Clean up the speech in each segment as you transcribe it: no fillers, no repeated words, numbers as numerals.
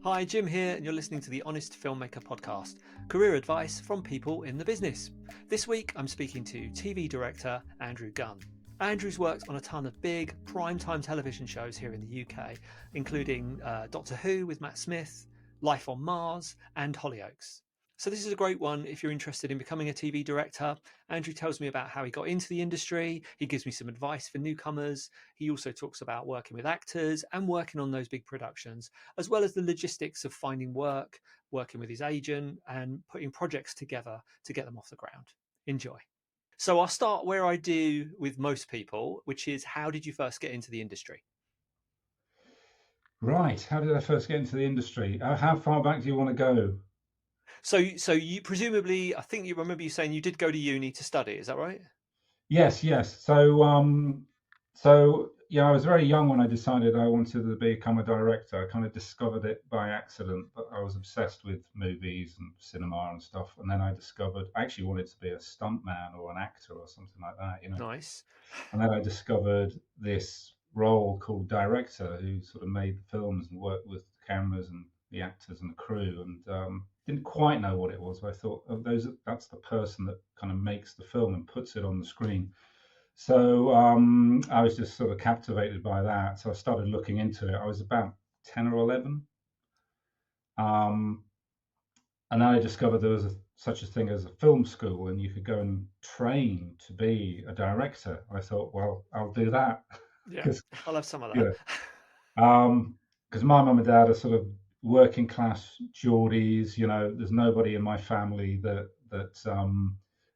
Hi, Jim here, and you're listening to the Honest Filmmaker podcast, career advice from people in the business. This week, I'm speaking to TV director Andrew Gunn. Andrew's worked on a ton of big primetime television shows here in the UK, including Doctor Who with Matt Smith, Life on Mars, and Hollyoaks. So this is a great one if you're interested in becoming a TV director. Andrew tells me about how he got into the industry. He gives me some advice for newcomers. He also talks about working with actors and working on those big productions, as well as the logistics of finding work, working with his agent, and putting projects together to get them off the ground. Enjoy. So I'll start where I do with most people, which is, how did you first get into the industry? Right. How did I first get into the industry? How far back do you want to go? So you presumably, I think you remember you saying you did go to uni to study. Is that right? Yes, yes. So yeah, I was very young when I decided I wanted to become a director. I kind of discovered it by accident, but I was obsessed with movies and cinema and stuff. And then I discovered I actually wanted to be a stuntman or an actor or something like that. Nice. And then I discovered this role called director, who sort of made the films and worked with the cameras and the actors and the crew, and didn't quite know what it was. But I thought, oh, that's the person that kind of makes the film and puts it on the screen. So I was just sort of captivated by that. So I started looking into it. I was about 10 or 11. Um, and then I discovered there was such a thing as a film school, and you could go and train to be a director. I thought, well, I'll do that Yeah, because I'll have some of you that. know, because my mum and dad are sort of working class Geordies. There's nobody in my family that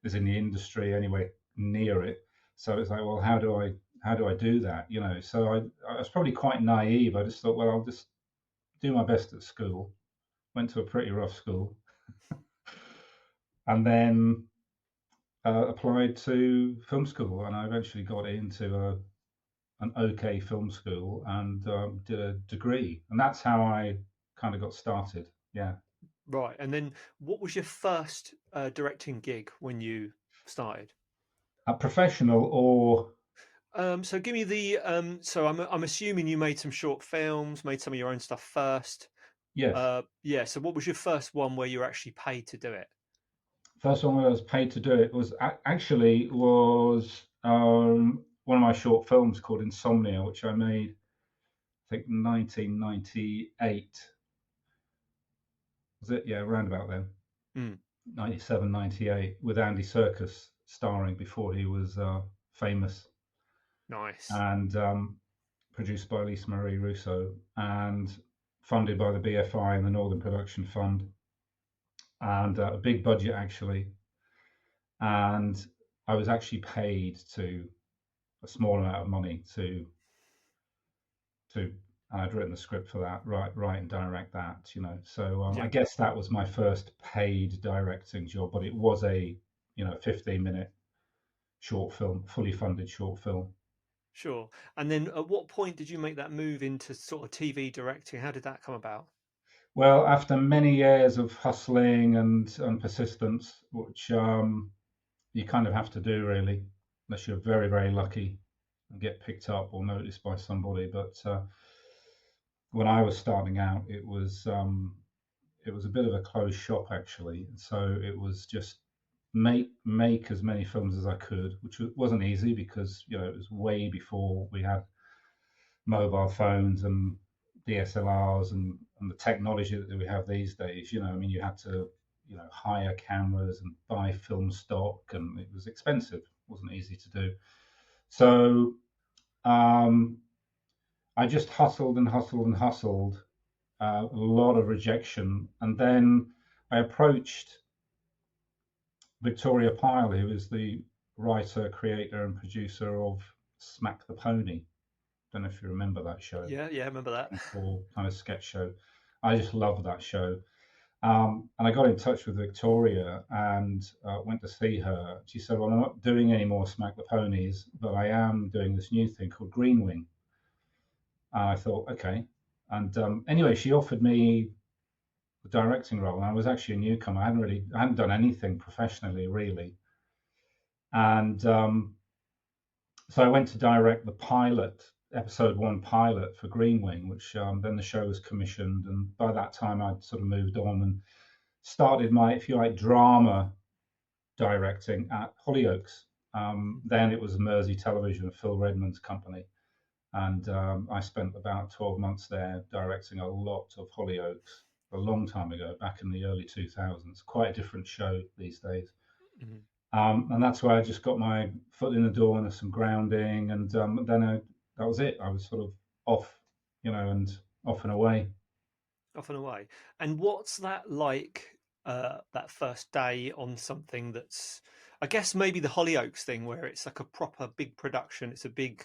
is in the industry anyway near it. So it's like, well, how do I do that? So I was probably quite naive. I just thought, well, I'll just do my best at school. Went to a pretty rough school, and then applied to film school, and I eventually got into an okay film school and did a degree, and that's how I kind of got started. Yeah. Right. And then what was your first directing gig when you started? A professional or So give me the so I'm assuming you made some short films, made some of your own stuff first. yes, Yeah, so what was your first one where you were actually paid to do it? first one I was paid to do it was one of my short films called Insomnia, which I made I think 1998. Was it? Yeah, around about then. Mm, 97, 98, with Andy Serkis starring before he was famous, nice. and produced by Lisa Marie Russo and funded by the BFI and the Northern Production Fund, and a big budget actually. And I was actually paid to a small amount of money to and I'd written the script for that, write and direct that. So I Yeah, guess that was my first paid directing job, but it was a 15-minute short film, fully funded short film. sure. And then at what point did you make that move into sort of TV directing? How did that come about? Well, after many years of hustling and persistence, which you kind of have to do really, unless you're very, very lucky and get picked up or noticed by somebody. But when I was starting out, it was a bit of a closed shop actually. So it was just make as many films as I could, which wasn't easy because it was way before we had mobile phones and DSLRs and the technology that we have these days. I mean, you had to hire cameras and buy film stock, and it was expensive. It wasn't easy to do. So um, I just hustled and hustled and hustled. A lot of rejection, and then I approached Victoria Pyle, who is the writer, creator, and producer of Smack the Pony. Don't know if you remember that show. Yeah, yeah, I remember that. Kind of sketch show. I just love that show. And I got in touch with Victoria and went to see her. She said, "Well, I'm not doing any more Smack the Ponies, but I am doing this new thing called Green Wing." And I thought, okay. And anyway, she offered me the directing role, and I was actually a newcomer. I hadn't done anything professionally really, and so I went to direct the pilot. episode 1 pilot for Green Wing, which then the show was commissioned, and by that time I'd sort of moved on and started my, if you like, drama directing at Hollyoaks. Then it was Mersey Television, Phil Redmond's company, and I spent about 12 months there directing a lot of Hollyoaks a long time ago, back in the early 2000s. Quite a different show these days. Mhm. And that's where I just got my foot in the door and some grounding, and then that was it. I was sort of off, and off and away. Off and away. And what's that like, that first day on something that's, I guess maybe the Hollyoaks thing, where it's like a proper big production, it's a big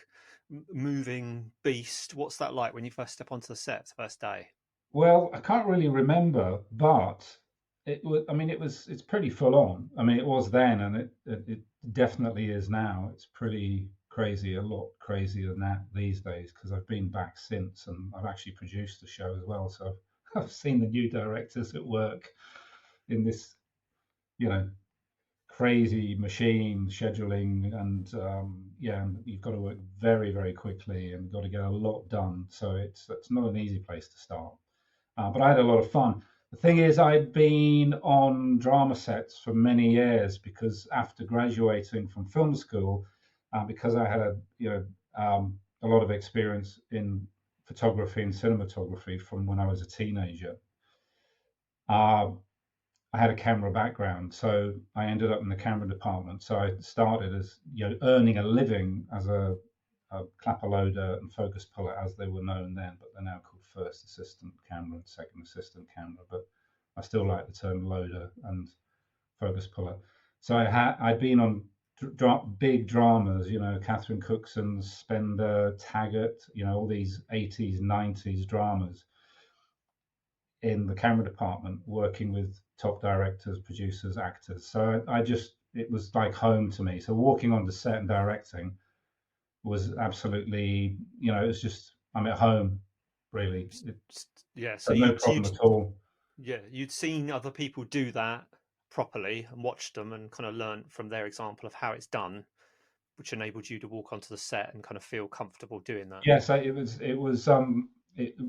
moving beast. What's that like when you first step onto the set, first day? Well, I can't really remember, but it was. I mean, it's pretty full on. I mean, it was then, and it definitely is now. It's pretty crazy, a lot crazier than that these days, because I've been back since, and I've actually produced the show as well. So I've seen the new directors at work in this, you know, crazy machine scheduling, and yeah, and you've got to work very, very quickly and got to get a lot done. So it's not an easy place to start. But I had a lot of fun. The thing is, I'd been on drama sets for many years because after graduating from film school, because I had a lot of experience in photography and cinematography from when I was a teenager. Uh, I had a camera background, so I ended up in the camera department. So I started as earning a living as a clapper loader and focus puller, as they were known then, but they're now called first assistant camera and second assistant camera. But I still like the term loader and focus puller. So I'd been on big dramas, Catherine Cookson's Spender, Taggart, all these 80s, 90s dramas in the camera department, working with top directors, producers, actors. So it was like home to me. So walking onto set and directing was absolutely, it was just, I'm at home, really. Yeah, so No problem at all. you'd seen other people do that properly and watched them and kind of learned from their example of how it's done, which enabled you to walk onto the set and kind of feel comfortable doing that. Yes, it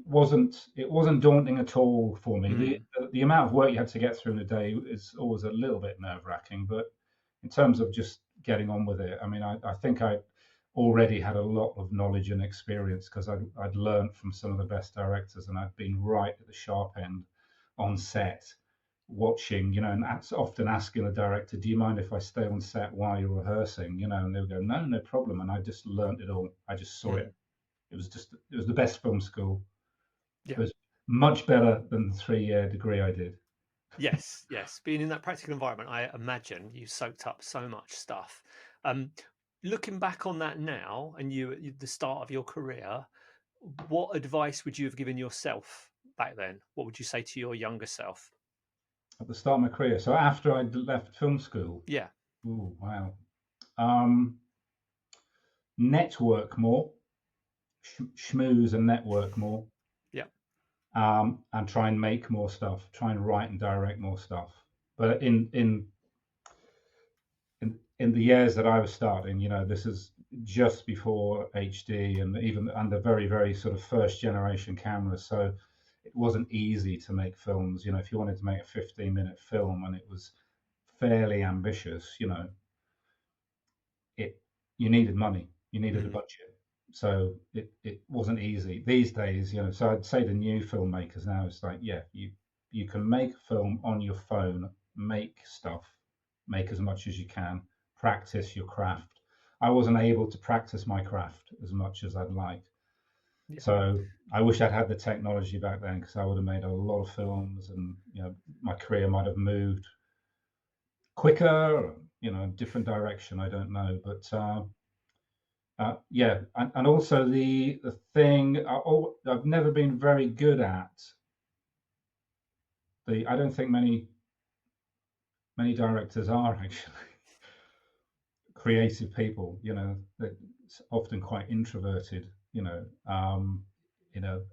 wasn't daunting at all for me. Mm, The amount of work you had to get through in a day is always a little bit nerve-wracking, but in terms of just getting on with it, I mean, I think I already had a lot of knowledge and experience because I'd learned from some of the best directors, and I'd been right at the sharp end on set, watching, and often asking the director, "Do you mind if I stay on set while you're rehearsing?" And they would go, "No, no problem." And I just learned it all. I just saw mm. it. It was the best film school. It Yeah. was much better than the 3-year degree I did. Yes, yes. Being in that practical environment, I imagine you soaked up so much stuff. Um, Looking back on that now, and the start of your career, what advice would you have given yourself back then? What would you say to your younger self? At the start of my career. So after I'd left film school, Yeah, ooh, wow. Um, Network more, schmooze and network more, yeah. and try and make more stuff, try and write and direct more stuff. But in the years that I was starting, this is just before HD and even under very, very sort of first generation cameras. So it wasn't easy to make films. If you wanted to make a 15-minute film and it was fairly ambitious, it you needed money, you needed a Mm, budget. So it wasn't easy. These days, so I'd say the new filmmakers now, it's like, yeah, you can make a film on your phone, make stuff, make as much as you can, practice your craft. I wasn't able to practice my craft as much as I'd like. yeah. So I wish I'd had the technology back then, because I would have made a lot of films, and my career might have moved quicker, different direction. I don't know, but yeah, and also the thing I've never been very good at. I don't think many directors are actually creative people. They're often quite introverted.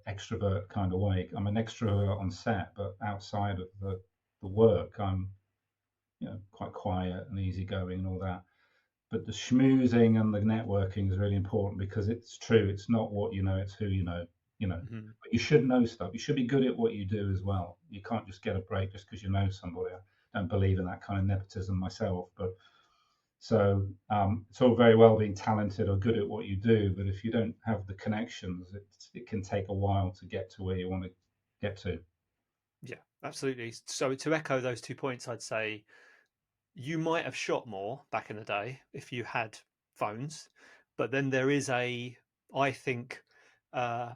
Extrovert kind of way. I'm an extrovert on set, but outside of the work, I'm quite quiet and easygoing and all that. but the schmoozing and the networking is really important, because it's true. It's not what you know, it's who you know. You know, Hmm. but you should know stuff. You should be good at what you do as well. You can't just get a break just because you know somebody. I don't believe in that kind of nepotism myself, but so it's all very well being talented or good at what you do, but if you don't have the connections, it can take a while to get to where you want to get to. Yeah, absolutely. So to echo those 2 points, I'd say you might have shot more back in the day if you had phones, but then there is I think, uh,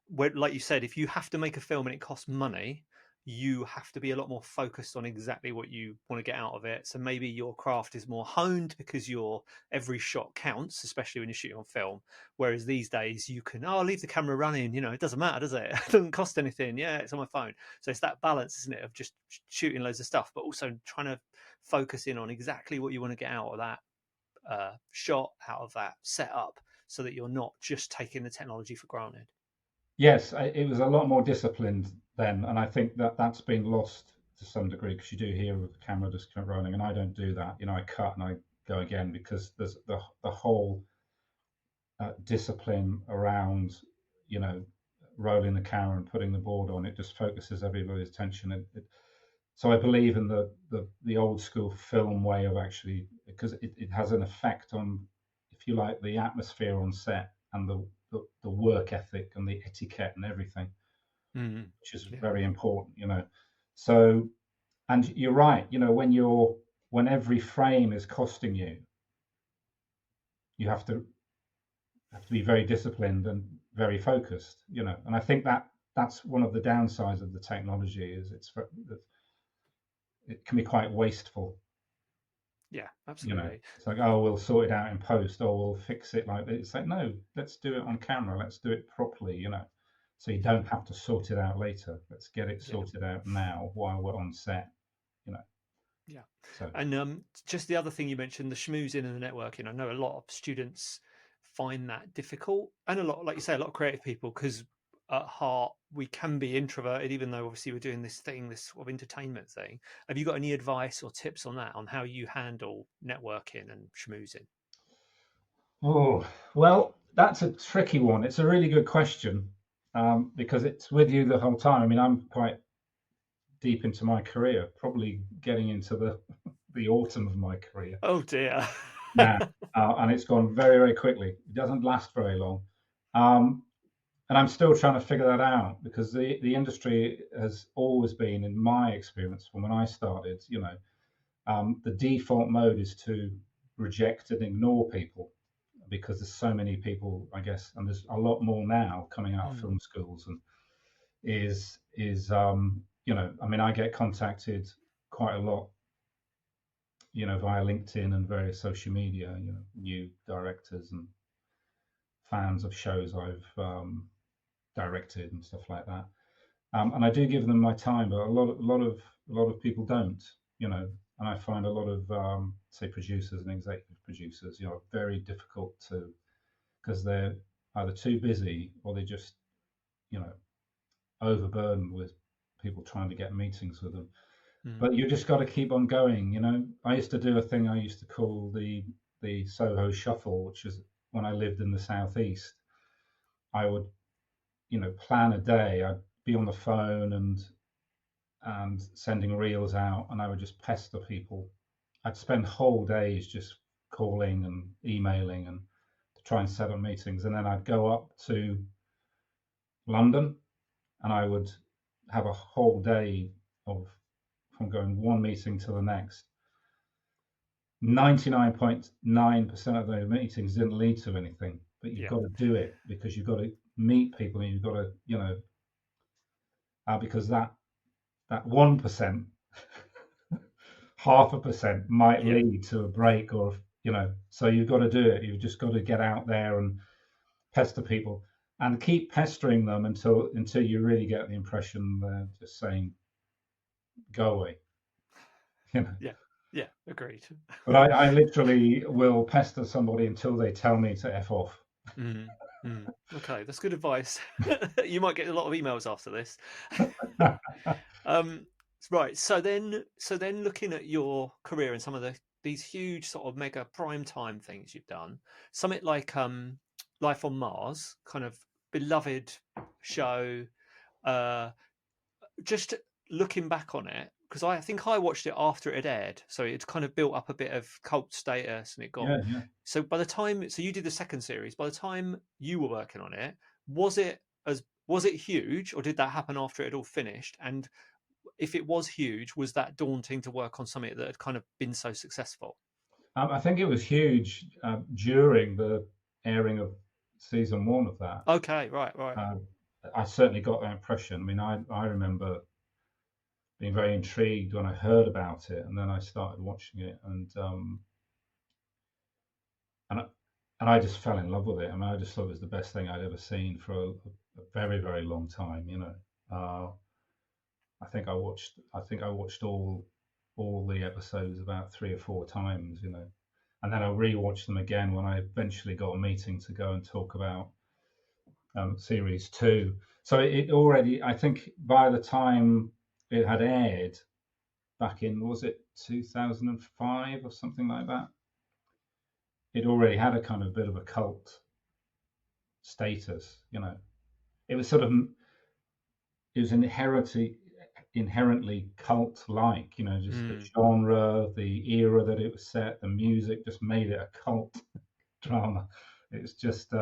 where, like you said, if you have to make a film and it costs money, you have to be a lot more focused on exactly what you want to get out of it. So maybe your craft is more honed because your every shot counts, especially when you're shooting on film. Whereas these days you can, oh, leave the camera running, it doesn't matter, does it? It doesn't cost anything. Yeah, it's on my phone. So it's that balance, isn't it, of just shooting loads of stuff, but also trying to focus in on exactly what you want to get out of that shot, out of that setup, so that you're not just taking the technology for granted. Yes, it was a lot more disciplined then, and I think that that's been lost to some degree, because you do hear of the camera just kind of rolling, and I don't do that. I cut and I go again, because there's the whole discipline around, you know, rolling the camera and putting the board on. It just focuses everybody's attention. So I believe in the old school film way of actually, because it has an effect on, if you like, the atmosphere on set, and the work ethic and the etiquette and everything, Mm, which is yeah. very important. So, and you're right, when every frame is costing you, you have to be very disciplined and very focused. And I think that's one of the downsides of the technology, is it can be quite wasteful. Yeah, absolutely. It's like, oh, we'll sort it out in post, or we'll fix it like this. It's like, no, let's do it on camera. Let's do it properly. So you Yeah, don't have to sort it out later. Let's get it yeah, sorted out now while we're on set. You know. yeah. So, And just the other thing you mentioned, the schmoozing and the networking. I know a lot of students find that difficult, and a lot, like you say, a lot of creative people, because at heart we can be introverted, even though obviously we're doing this thing, this sort of entertainment thing. Have you got any advice or tips on that, on how you handle networking and schmoozing? oh, well, that's a tricky one. It's a really good question, because it's with you the whole time. I mean, I'm quite deep into my career, probably getting into the autumn of my career Oh dear. now, and it's gone very, very quickly. It doesn't last very long, um, and I'm still trying to figure that out, because the industry has always been, in my experience, from when I started, the default mode is to reject and ignore people, because there's so many people, I guess, and there's a lot more now coming out of Mm, film schools, and is I mean, I get contacted quite a lot, via LinkedIn and various social media, new directors and fans of shows I've directed and stuff like that. And I do give them my time, but a lot of people don't, you know. And I find a lot of say producers and executive producers, very difficult to, because they're either too busy, or they just, you know, overburdened with people trying to get meetings with them. mm, But you just got to keep on going. I used to do a thing I used to call the Soho Shuffle, which is when I lived in the southeast. I would, plan a day. I'd be on the phone and sending reels out, and I would just pester people. I'd spend whole days just calling and emailing and to try and set up meetings, and then I'd go up to London, and I would have a whole day of from going one meeting to the next. 99.9% of those meetings didn't lead to anything, but you've yeah, got to do it, because you've got to meet people, and you've got to, because that 1%, 0.5% might yeah, lead to a break, or, so you've got to do it. You've just got to get out there and pester people, and keep pestering them until you really get the impression they're just saying, go away. you know yeah, yeah. Agreed. but I literally will pester somebody until they tell me to F off. Mm, mm. Okay, that's good advice. You might get a lot of emails after this. Um, right. So then, looking at your career and some of the these huge sort of mega prime time things you've done, something like Life on Mars, kind of beloved show. Uh, just looking back on it, because I think I watched it after it had aired, so it kind of built up a bit of cult status, and it got. Yeah, yeah. So by the time, so you did the second series. By the time you were working on it, was it was it huge, or did that happen after it had all finished? And if it was huge, was that daunting to work on something that had kind of been so successful? I think it was huge during the airing of season one of that. Okay, right, right. Uh, I certainly got that impression. I mean, I remember being very intrigued when I heard about it, and then I started watching it, and I, and I just fell in love with it. I mean, I just thought it was the best thing I'd ever seen for a very, very long time. I think I watched all the episodes about 3 or 4 times. And then I rewatched them again when I eventually got a meeting to go and talk about series two. So it already, I think, by the time it had aired back in, was it 2005 or something like that? It already had a kind of bit of a cult status. It was sort of, it was inherently cult-like. Just the genre, the era that it was set, the music just made it a cult drama. It's just,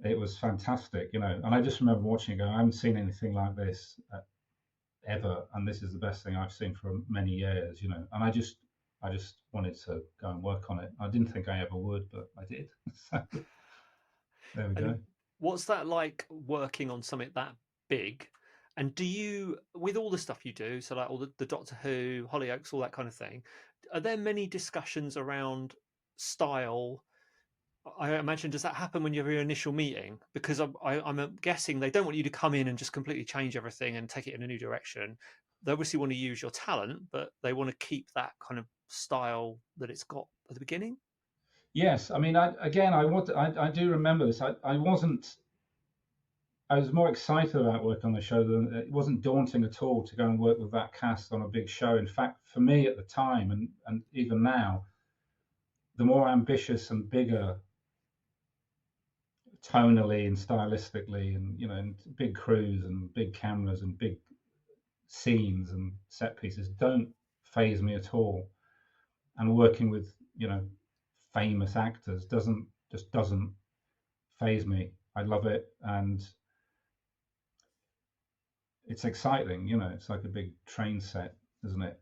it was fantastic. And I just remember watching it, going, I haven't seen anything like this ever, and this is the best thing I've seen for many years. And I just wanted to go and work on it. I didn't think I ever would, but I did. So there we go. And what's that like working on something that big? And do you, with all the stuff you do, so like all the Doctor Who, Hollyoaks, all that kind of thing, are there many discussions around style? I imagine, does that happen when you have your initial meeting? Because I'm guessing they don't want you to come in and just completely change everything and take it in a new direction. They obviously want to use your talent, but they want to keep that kind of style that it's got at the beginning. Yes, I mean, I do remember this. I was more excited about work on the show than it wasn't daunting at all to go and work with that cast on a big show. In fact, for me at the time and even now, the more ambitious and bigger tonally and stylistically and big crews and big cameras and big scenes and set pieces don't phase me at all. And working with, famous actors doesn't phase me. I love it, and it's exciting. It's like a big train set, isn't it?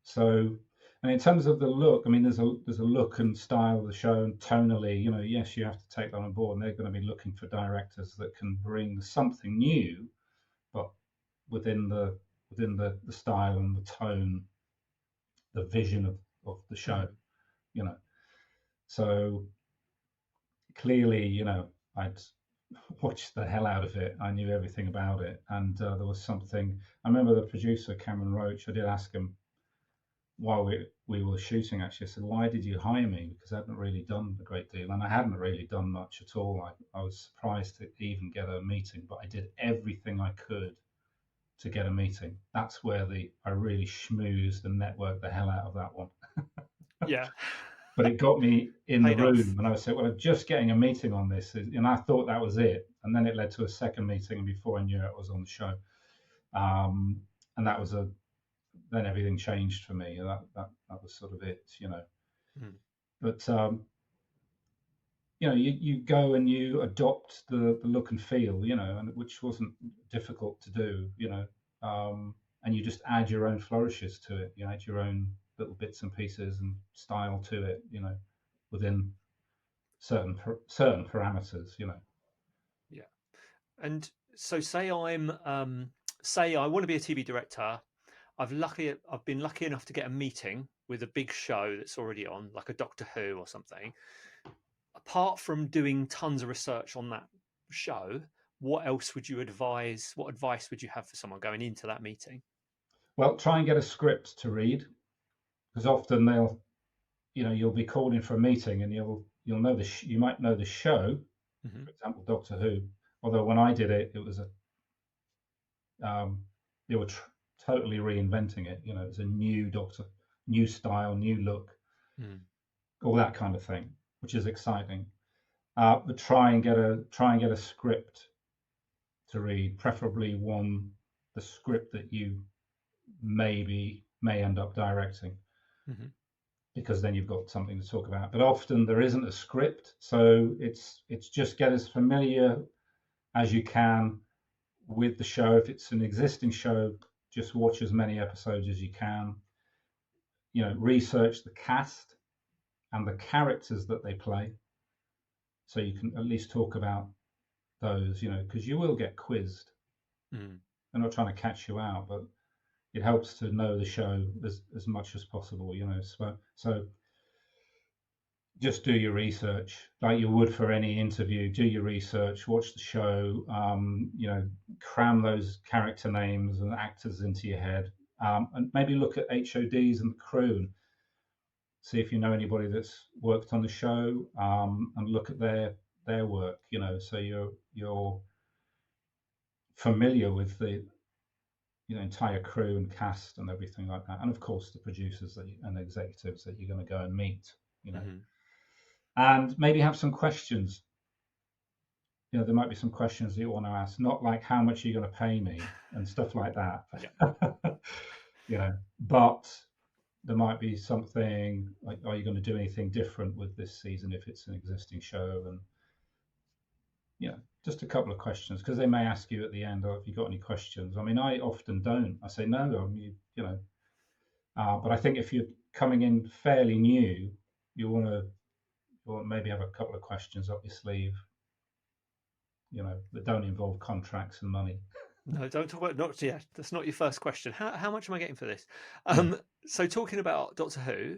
So, and in terms of the look, I mean, there's a look and style of the show, and tonally, yes, you have to take that on board, and they're going to be looking for directors that can bring something new, but within the style and the tone, the vision of the show. So clearly, I'd watched the hell out of it. I knew everything about it, and there was something. I remember the producer Cameron Roach. I did ask him while we were shooting. Actually, I said, "Why did you hire me?" Because I hadn't really done a great deal, and I hadn't really done much at all. I was surprised to even get a meeting, but I did everything I could to get a meeting. That's where I really schmoozed and networked the hell out of that one. Yeah. But it got me in the Paid off. room, and I said, "Well, I'm just getting a meeting on this," and I thought that was it. And then it led to a second meeting, and before I knew it, I was on the show. And that was then everything changed for me. That was sort of it. But you go and you adopt the look and feel, and which wasn't difficult to do, and you just add your own flourishes to it. You add your own little bits and pieces and style to it, within certain parameters. Yeah. And so say I want to be a TV director. I've been lucky enough to get a meeting with a big show that's already on, like a Doctor Who or something. Apart from doing tons of research on that show, what else would you advise? What advice would you have for someone going into that meeting? Well, try and get a script to read, because often you'll be called in for a meeting, and you'll know you might know the show, for example, Doctor Who. Although when I did it, it was they were totally reinventing it. It was a new Doctor, new style, new look, Mm. all that kind of thing, which is exciting. But try and get a script to read, preferably the script that you may end up directing, Mm-hmm. because then you've got something to talk about. But often there isn't a script, so it's just get as familiar as you can with the show. If it's an existing show, just watch as many episodes as you can. Research the cast and the characters that they play, so you can at least talk about those. Because you will get quizzed. Mm. They're not trying to catch you out, but it helps to know the show as much as possible. So just do your research like you would for any interview. Do your research, watch the show, cram those character names and actors into your head, and maybe look at HODs and the crew and see if you know anybody that's worked on the show, and look at their work, so you're familiar with the entire crew and cast and everything like that, and of course the producers and executives that you're going to go and meet, Mm-hmm. and maybe have some questions. There might be some questions that you want to ask, not like how much are you going to pay me and stuff like that. But there might be something like, are you going to do anything different with this season if it's an existing show? And just a couple of questions, because they may ask you at the end, have you got any questions? I mean, I often don't. I say no. But I think if you're coming in fairly new, you want to maybe have a couple of questions up your sleeve, that don't involve contracts and money. No, don't talk about not yeah. That's not your first question. How much am I getting for this? Yeah. So talking about Doctor Who,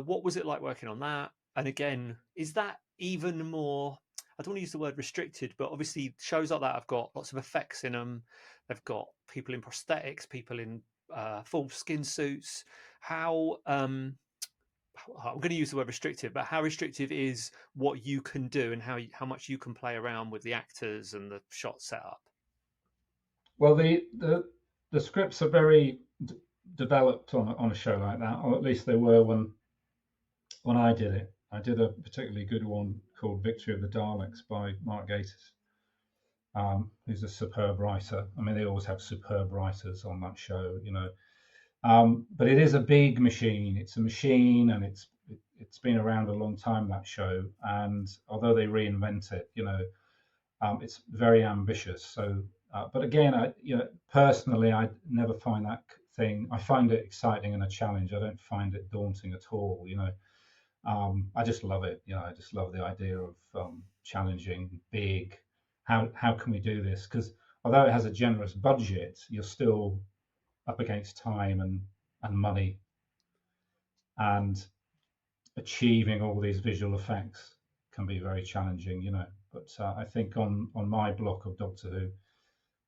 what was it like working on that? And again, is that even more? I don't want to use the word restricted, but obviously shows like that have got lots of effects in them. They've got people in prosthetics, people in full skin suits. How I'm going to use the word restrictive, but how restrictive is what you can do and how much you can play around with the actors and the shot setup? Well, the scripts are very developed on a show like that, or at least they were when I did it. I did a particularly good one called Victory of the Daleks by Mark Gatiss, who's a superb writer. I mean, they always have superb writers on that show, but it is a big machine. It's a machine, and it's been around a long time, that show. And although they reinvent it, it's very ambitious. So, but again, personally, I never find that thing. I find it exciting and a challenge. I don't find it daunting at all. I just love it. I just love the idea of challenging, big. How can we do this? Because although it has a generous budget, you're still up against time and money, and achieving all these visual effects can be very challenging. But I think on my block of Doctor Who,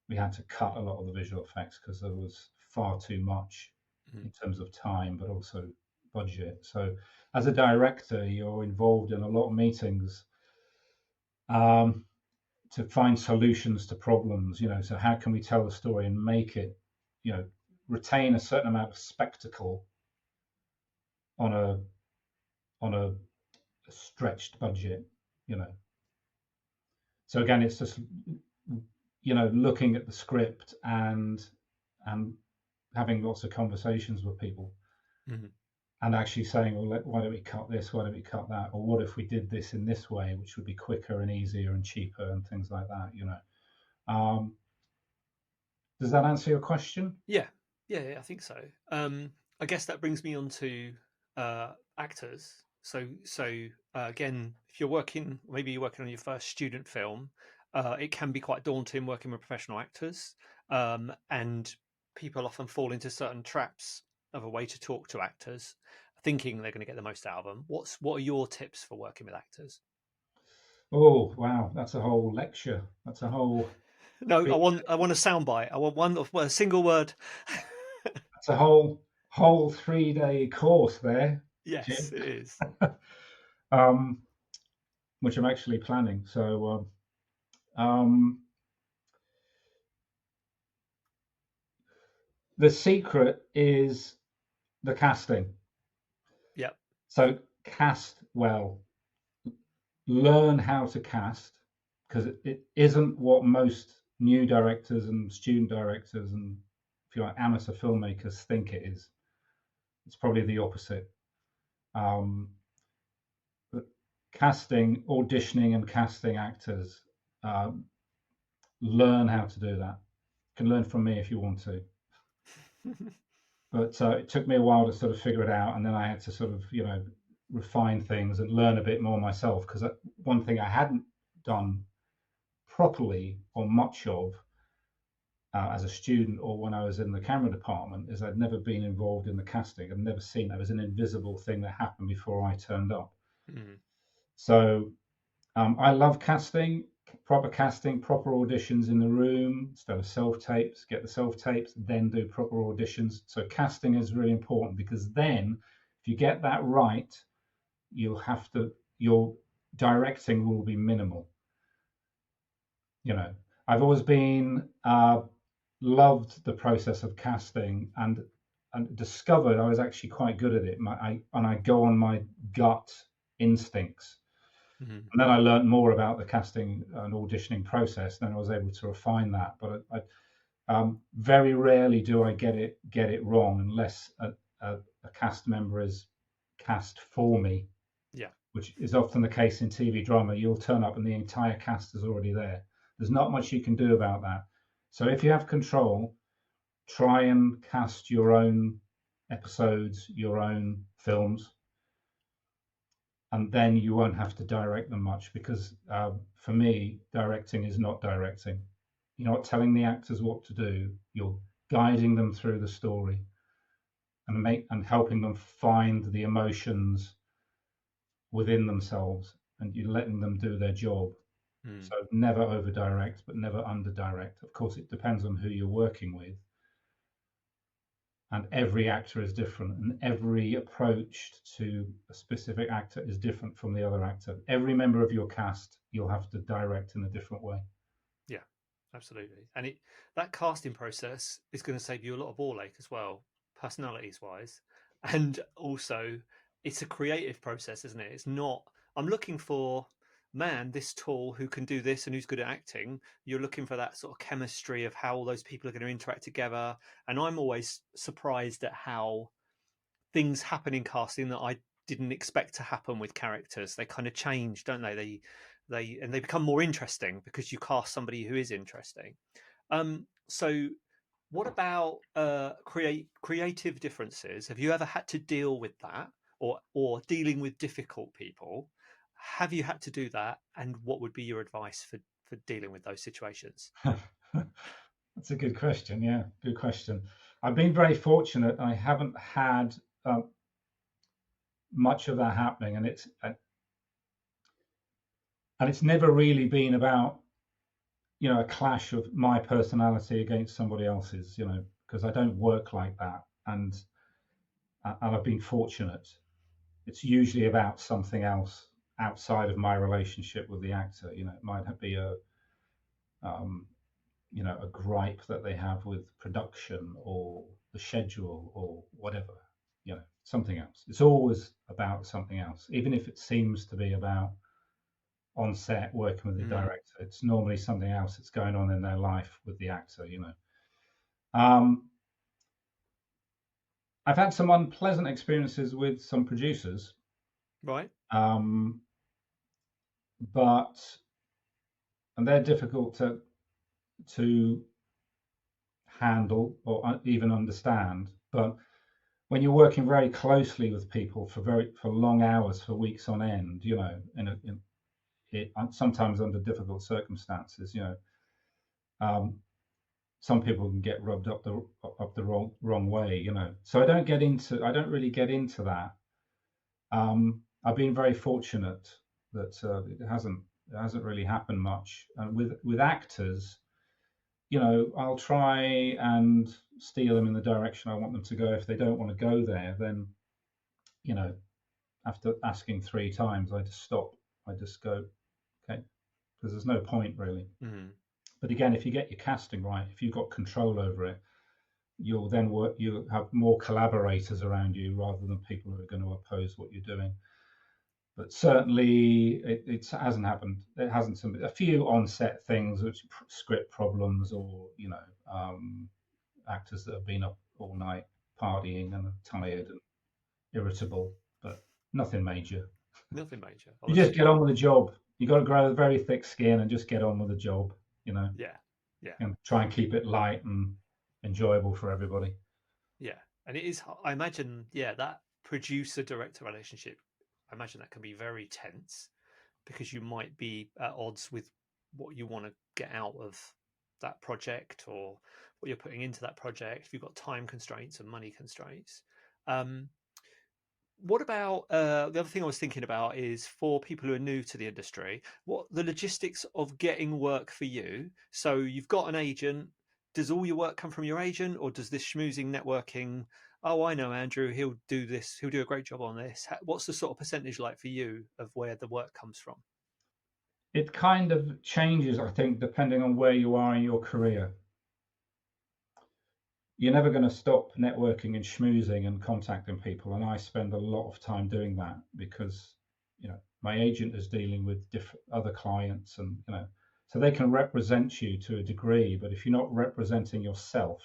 we had to cut a lot of the visual effects because there was far too much Mm. in terms of time, but also budget. So as a director, you're involved in a lot of meetings, um, to find solutions to problems. So how can we tell the story and make it, retain a certain amount of spectacle on a stretched budget. You know, so again, it's just looking at the script and having lots of conversations with people, Mm-hmm. and actually saying, well, why don't we cut this? Why don't we cut that? Or what if we did this in this way, which would be quicker and easier and cheaper and things like that. Does that answer your question? Yeah, yeah, I think so. I guess that brings me on to actors. So again, if you're working, maybe you're working on your first student film, it can be quite daunting working with professional actors, and people often fall into certain traps of a way to talk to actors, thinking they're going to get the most out of them. What are your tips for working with actors? Oh, wow, that's a whole lecture. That's a whole No, big, I want a soundbite. I want one of a single word. that's a whole 3-day course there, Yes, Jim. it is. um, which I'm actually planning. So um, the secret is the casting. Yep. So cast well, learn how to cast, because it isn't what most new directors and student directors and, if you like, amateur filmmakers think it is. It's probably the opposite. Um, Casting, auditioning, and casting actors, um, learn how to do that. You can learn from me if you want to. But it took me a while to sort of figure it out, and then I had to sort of, refine things and learn a bit more myself. Because one thing I hadn't done properly or much of as a student or when I was in the camera department is I'd never been involved in the casting. I'd never seen it. It was an invisible thing that happened before I turned up. Mm. So I love casting, proper casting, proper auditions in the room instead of self-tapes. Get the self-tapes, then do proper auditions. So casting is really important, because then if you get that right, your directing will be minimal. I've always been loved the process of casting, and discovered I was actually quite good at it. I go on my gut instincts. Mm-hmm. And then I learned more about the casting and auditioning process. Then I was able to refine that. But very rarely do I get it wrong, unless a cast member is cast for me. Yeah. Which is often the case in TV drama. You'll turn up and the entire cast is already there. There's not much you can do about that. So if you have control, try and cast your own episodes, your own films, and then you won't have to direct them much, because for me, directing is not directing. You're not telling the actors what to do. You're guiding them through the story and helping them find the emotions within themselves, and you're letting them do their job. Mm. So never over direct, but never under direct. Of course, it depends on who you're working with. And every actor is different, and every approach to a specific actor is different from the other actor. Every member of your cast you'll have to direct in a different way. Yeah, absolutely. And that casting process is going to save you a lot of ball ache as well, personalities wise. And also, it's a creative process, isn't it? It's not, I'm looking for, man, this tall who can do this and who's good at acting. You're looking for that sort of chemistry of how all those people are going to interact together. And I'm always surprised at how things happen in casting that I didn't expect to happen with characters. They kind of change, don't they? They become more interesting because you cast somebody who is interesting. So what about creative differences? Have you ever had to deal with that, or dealing with difficult people? Have you had to do that, and what would be your advice for dealing with those situations? That's a good question. Yeah, good question. I've been very fortunate. I haven't had much of that happening, and it's never really been about a clash of my personality against somebody else's. Because I don't work like that, and I've been fortunate. It's usually about something else outside of my relationship with the actor. It might be um, a gripe that they have with production or the schedule or whatever. Something else. It's always about something else, even if it seems to be about on set working with the Mm, director. It's normally something else that's going on in their life with the actor. Um, I've had some unpleasant experiences with some producers, right. um, but and they're difficult to handle or even understand. But when you're working very closely with people for long hours, for weeks on end, sometimes under difficult circumstances, um, some people can get rubbed up the wrong way, So I don't really get into that. I've been very fortunate that it hasn't really happened much. And with actors, I'll try and steer them in the direction I want them to go. If they don't want to go there, then after asking 3 times, I just stop. I just go, okay, because there's no point really. Mm, But again, if you get your casting right, if you've got control over it, you'll then work. You have more collaborators around you rather than people who are going to oppose what you're doing. But certainly, it hasn't happened. It hasn't. A few on-set things, which script problems, or actors that have been up all night partying and are tired and irritable, but nothing major. Nothing major. Oh, You that's just good. get on with the job. You got to grow a very thick skin and just get on with the job, Yeah, yeah, and try and keep it light and enjoyable for everybody. yeah. And it is. I imagine, yeah, that producer-director relationship. I imagine that can be very tense because you might be at odds with what you want to get out of that project or what you're putting into that project. If you've got time constraints and money constraints. Um, What about the other thing I was thinking about is for people who are new to the industry, what the logistics of getting work for you? So you've got an agent. Does all your work come from your agent, or does this schmoozing networking? Oh, I know Andrew. He'll do this. He'll do a great job on this. What's the sort of percentage like for you of where the work comes from? It kind of changes, I think, depending on where you are in your career. You're never going to stop networking and schmoozing and contacting people, and I spend a lot of time doing that because my agent is dealing with different other clients, and so they can represent you to a degree, but if you're not representing yourself,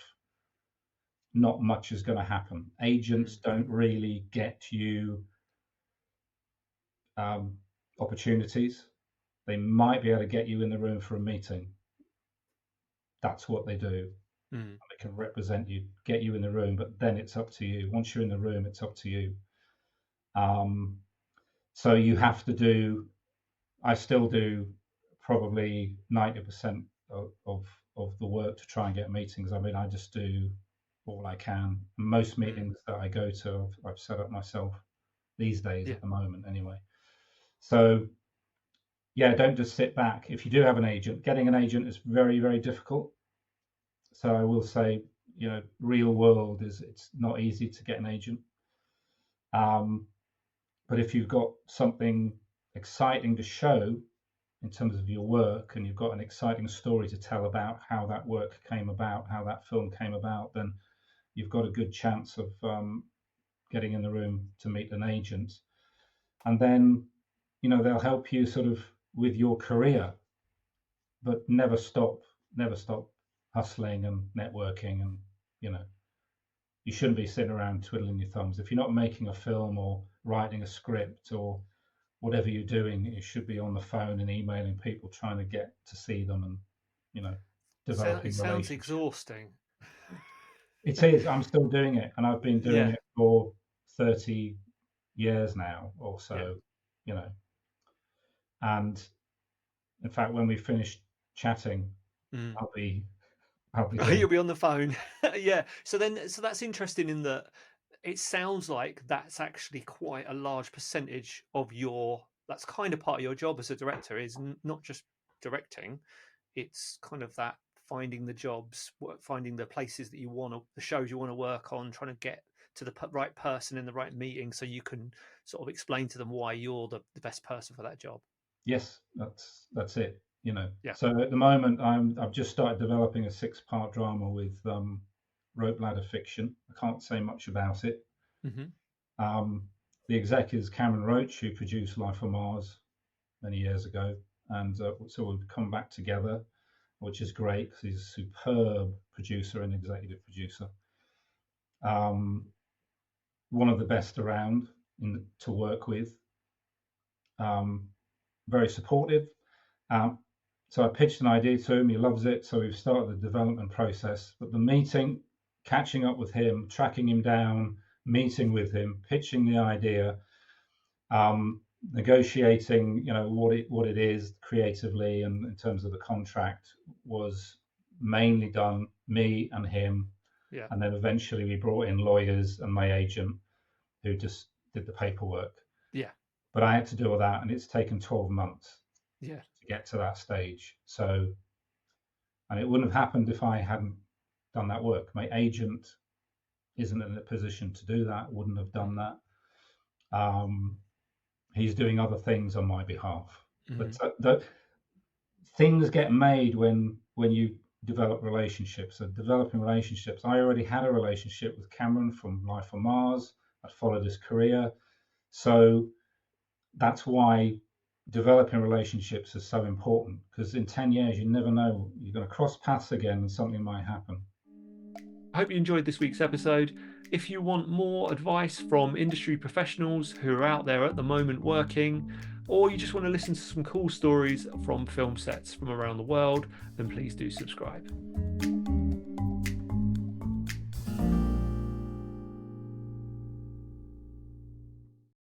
not much is going to happen. Agents Mm, don't really get you um, opportunities. They might be able to get you in the room for a meeting. That's what they do. mm, They can represent you, get you in the room, but then it's up to you. Once you're in the room, it's up to you. Um, so you have to do. I still do probably 90% of the work to try and get meetings. I mean, I just do all I can. Most mm. meetings that I go to, I've set up myself these days Yeah. at the moment, anyway. So yeah, don't just sit back. If you do have an agent, getting an agent is very, very difficult. So I will say, real world is it's not easy to get an agent. Um, but if you've got something exciting to show in terms of your work, and you've got an exciting story to tell about how that work came about, how that film came about, then you've got a good chance of getting in the room to meet an agent. And then, they'll help you sort of with your career, but never stop hustling and networking. And, you know, you shouldn't be sitting around twiddling your thumbs. If you're not making a film or writing a script or whatever you're doing, you should be on the phone and emailing people trying to get to see them and, you know, It developing sounds relationships. exhausting. It is. I'm still doing it, and I've been doing Yeah. it for 30 years now or Yeah. so, you know. And in fact, when we finish chatting, Mm. I'll be I'll be Oh, doing. you'll be on the phone. Yeah. So that's interesting in that it sounds like that's actually quite a large percentage of that's kind of part of your job as a director is not just directing, it's kind of that finding the jobs, finding the places that you want to, the shows you want to work on, trying to get to the right person in the right meeting so you can sort of explain to them why you're the best person for that job. Yes, that's it. Yeah. So at the moment, I've just started developing a 6-part drama with Rope Ladder Fiction. I can't say much about it. Hmm. Um, the exec is Cameron Roach, who produced Life on Mars many years ago, and so we've come back together, which is great because he's a superb producer and executive producer. Um, one of the best around to work with. Um, very supportive. Um, so I pitched an idea to him. He loves it. So we've started the development process. But the meeting, catching up with him, tracking him down, meeting with him, pitching the idea, negotiating, what it is creatively and in terms of the contract was mainly done me and him. Yeah. And then eventually we brought in lawyers and my agent who just did the paperwork. Yeah. But I had to do all that, and it's taken 12 months Yeah. to get to that stage. So, and it wouldn't have happened if I hadn't done that work. My agent isn't in a position to do that, wouldn't have done that. He's doing other things on my behalf. Mm-hmm. But the things get made when you develop relationships. So developing relationships. I already had a relationship with Cameron from Life on Mars. I'd followed his career. So that's why developing relationships is so important, because in 10 years, you never know, you're going to cross paths again and something might happen. I hope you enjoyed this week's episode. If you want more advice from industry professionals who are out there at the moment working, or you just want to listen to some cool stories from film sets from around the world, then please do subscribe.